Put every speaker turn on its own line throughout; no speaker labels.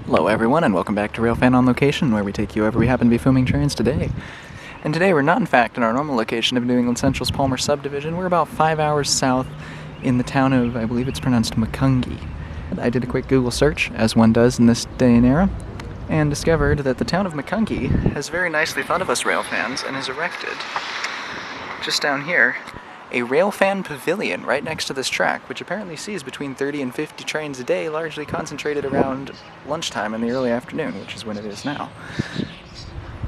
Hello everyone and welcome back to Railfan on Location, where we take you wherever we happen to be filming trains today. And today we're not in fact in our normal location of New England Central's Palmer subdivision. We're about 5 hours south in the town of, I believe it's pronounced Macungie. I did a quick Google search, as one does in this day and era, and discovered that the town of Macungie has very nicely thought of us Railfans and has erected, just down here, a Railfan pavilion right next to this track, which apparently sees between 30 and 50 trains a day, largely concentrated around lunchtime in the early afternoon, which is when it is now.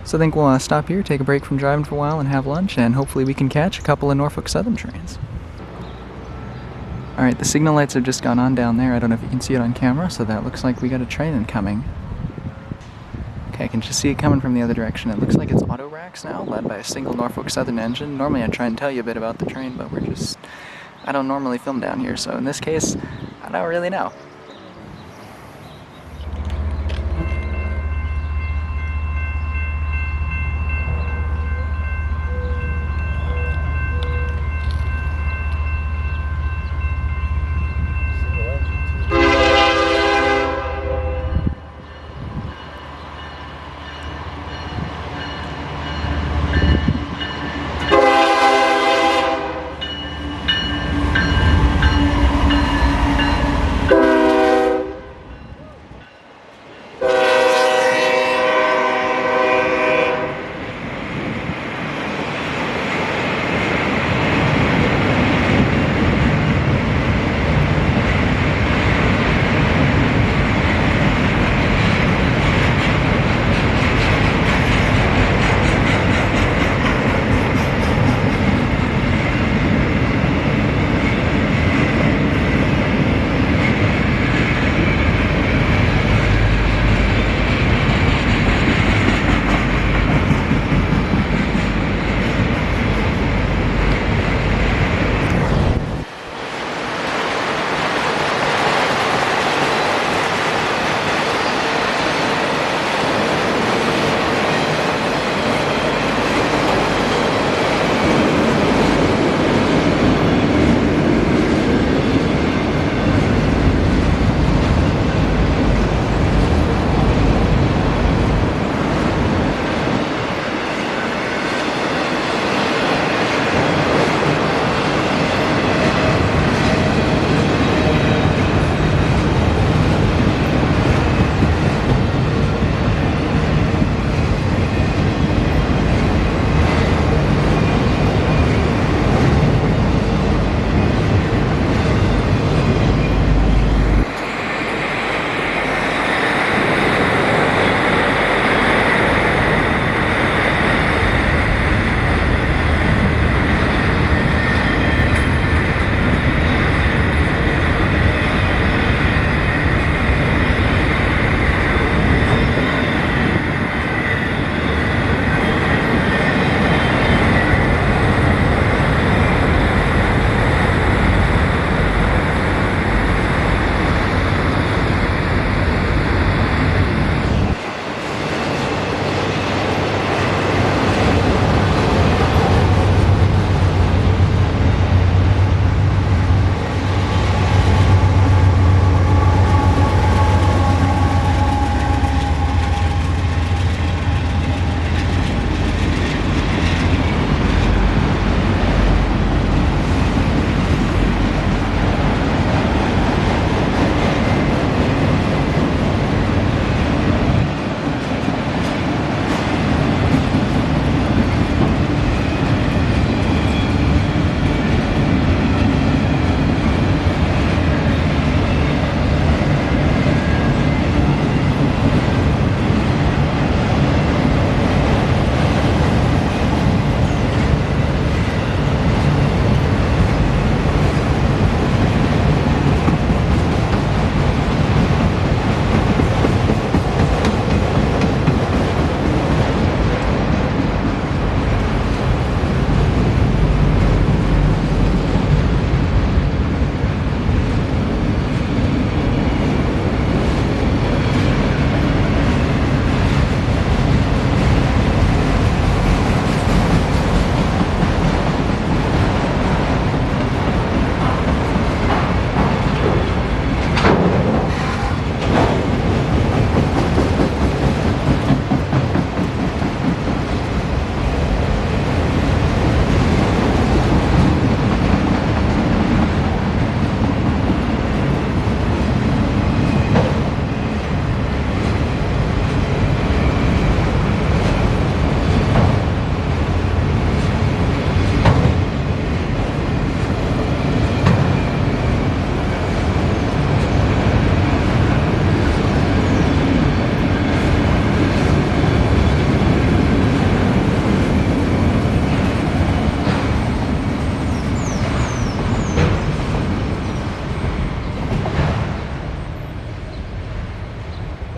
So I think we'll stop here, take a break from driving for a while and have lunch, and hopefully we can catch a couple of Norfolk Southern trains. Alright, the signal lights have just gone on down there. I don't know if you can see it on camera, so that looks like we got a train incoming. Okay, I can just see it coming from the other direction. It looks like it's auto racks now, led by a single Norfolk Southern engine. Normally I'd try and tell you a bit about the train, but I don't normally film down here, so in this case, I don't really know.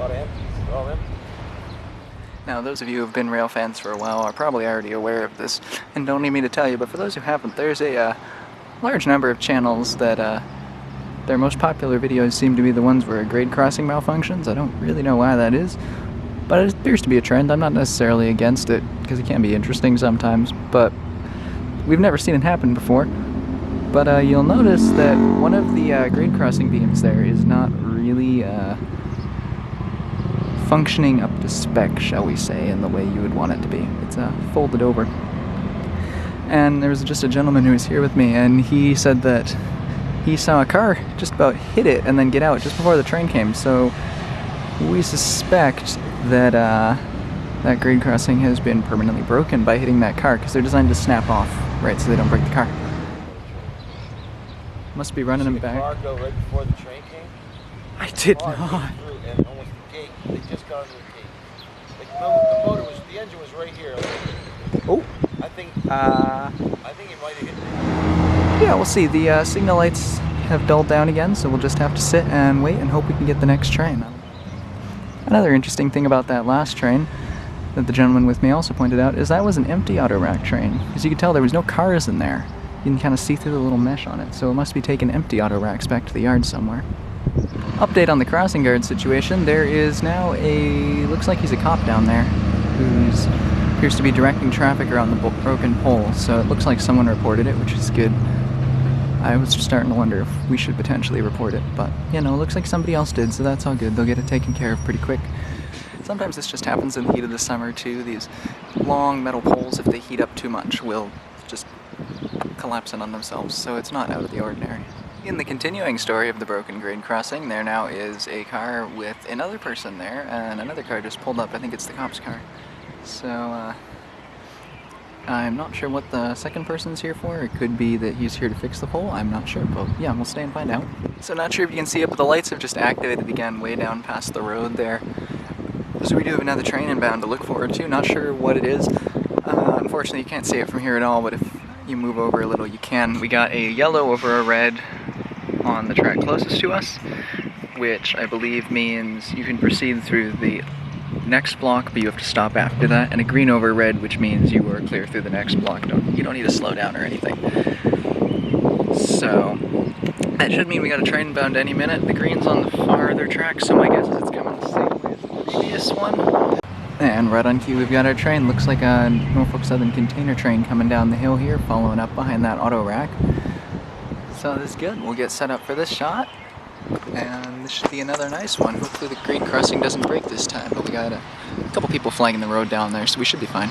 lot of empties. They're all empty.
Now, those of you who have been rail fans for a while are probably already aware of this, and don't need me to tell you, but for those who haven't, there's a large number of channels that their most popular videos seem to be the ones where a grade crossing malfunctions. I don't really know why that is, but it appears to be a trend. I'm not necessarily against it, because it can be interesting sometimes, but we've never seen it happen before. But you'll notice that one of the grade crossing beams there is not really functioning up to spec, shall we say, in the way you would want it to be. It's folded over. And there was just a gentleman who was here with me, and he said that he saw a car just about hit it and then get out just before the train came. So we suspect that that grade crossing has been permanently broken by hitting that car, because they're designed to snap off, right, so they don't break the car. Must be running them back.
The car go right before the train came?
I did
The car
not.
came through and almost the gate. They just got under the gate. Like the motor was, the engine was right here.
Oh.
I think it might have hit me.
Yeah, we'll see. The signal lights have dulled down again, so we'll just have to sit and wait and hope we can get the next train. Another interesting thing about that last train that the gentleman with me also pointed out is that was an empty auto rack train. As you can tell, there was no cars in there. You can kind of see through the little mesh on it, so it must be taking empty auto racks back to the yard somewhere. Update on the crossing guard situation. There is now looks like he's a cop down there who's appears to be directing traffic around the broken pole, so it looks like someone reported it, which is good. I was just starting to wonder if we should potentially report it, but, you know, it looks like somebody else did, so that's all good. They'll get it taken care of pretty quick. Sometimes this just happens in the heat of the summer, too. These long metal poles, if they heat up too much, will just collapse in on themselves, so it's not out of the ordinary. In the continuing story of the broken grade crossing, there now is a car with another person there, and another car just pulled up. I think it's the cop's car. So, I'm not sure what the second person's here for. It could be that he's here to fix the pole. I'm not sure, but yeah, we'll stay and find out. So not sure if you can see it, but the lights have just activated again way down past the road there. So we do have another train inbound to look forward to. Not sure what it is. Unfortunately, you can't see it from here at all, but if you move over a little, you can. We got a yellow over a red on the track closest to us, which I believe means you can proceed through the next block, but you have to stop after that, and a green over red, which means you are clear through the next block. You don't need to slow down or anything. So that should mean we got a train bound any minute. The green's on the farther track, so my guess is it's coming the same way as the previous one. And right on cue, we've got our train. Looks like a Norfolk Southern container train coming down the hill here, following up behind that auto rack. So this is good. We'll get set up for this shot, and this should be another nice one. Hopefully the grade crossing doesn't break this time, but we got a couple people flagging the road down there, so we should be fine.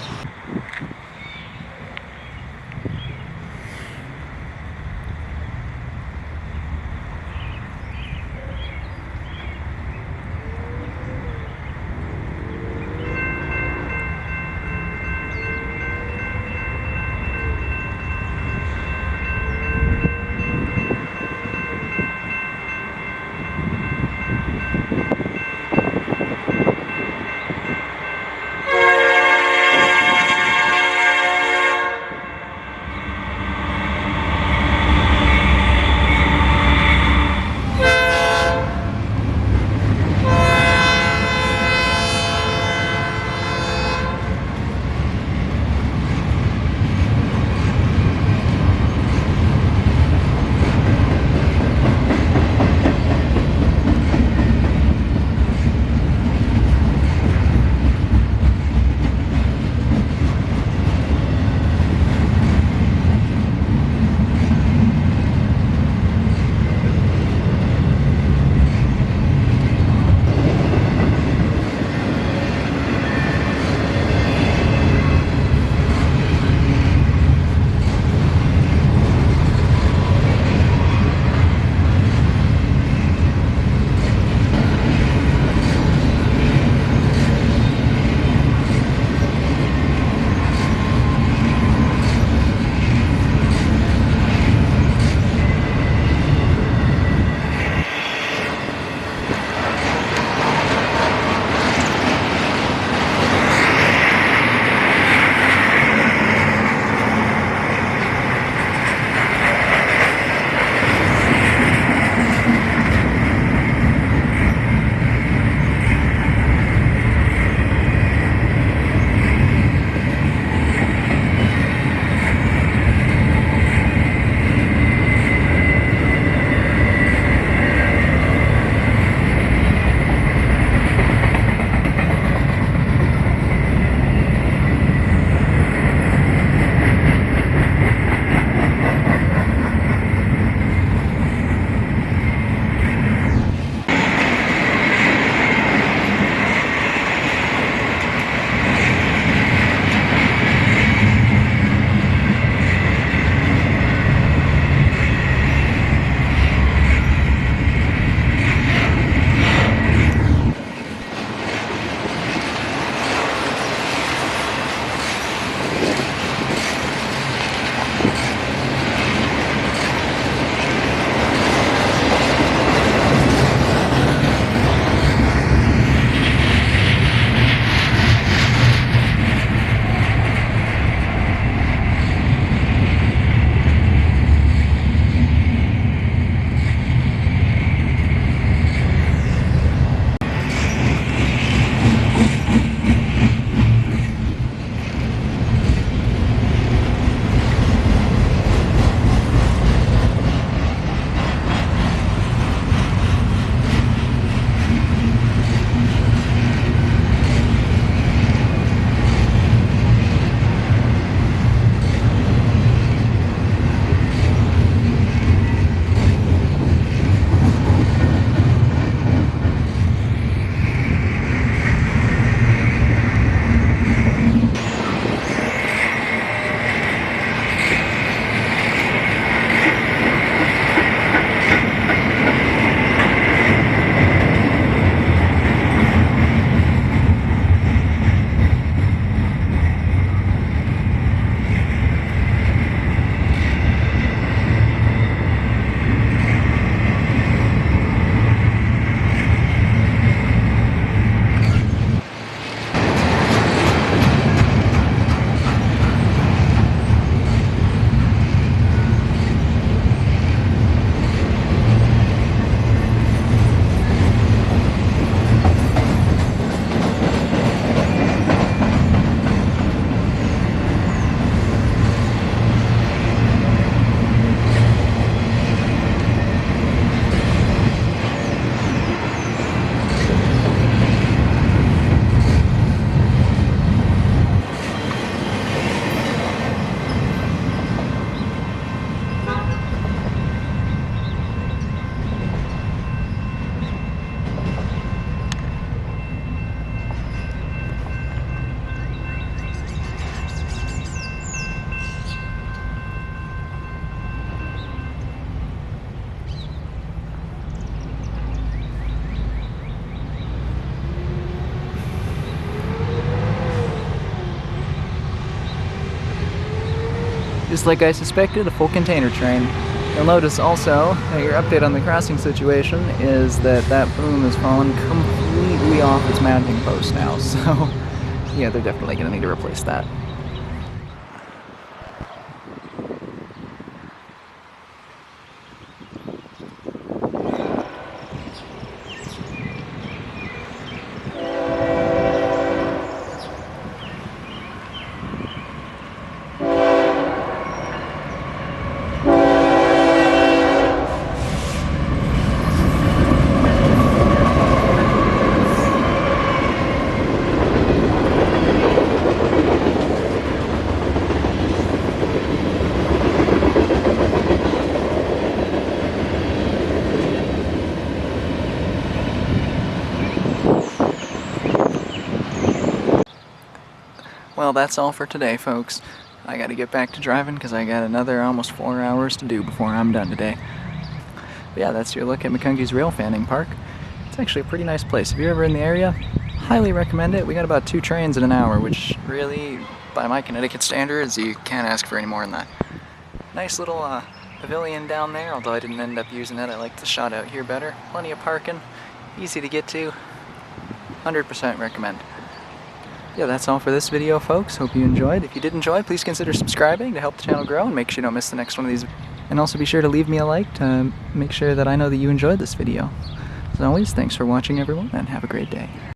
Just like I suspected, a full container train. You'll notice also that your update on the crossing situation is that that boom has fallen completely off its mounting post now, so yeah, they're definitely going to need to replace that. Well, that's all for today, folks. I gotta get back to driving because I got another almost 4 hours to do before I'm done today. But yeah, that's your look at McConkey's Rail Fanning Park. It's actually a pretty nice place. If you're ever in the area, highly recommend it. We got about 2 trains in an hour, which really, by my Connecticut standards, you can't ask for any more than that. Nice little pavilion down there, although I didn't end up using it. I like the shot out here better. Plenty of parking, easy to get to. 100% recommend. Yeah, that's all for this video, folks. Hope you enjoyed. If you did enjoy, please consider subscribing to help the channel grow and make sure you don't miss the next one of these. And also be sure to leave me a like to make sure that I know that you enjoyed this video. As always, thanks for watching, everyone, and have a great day.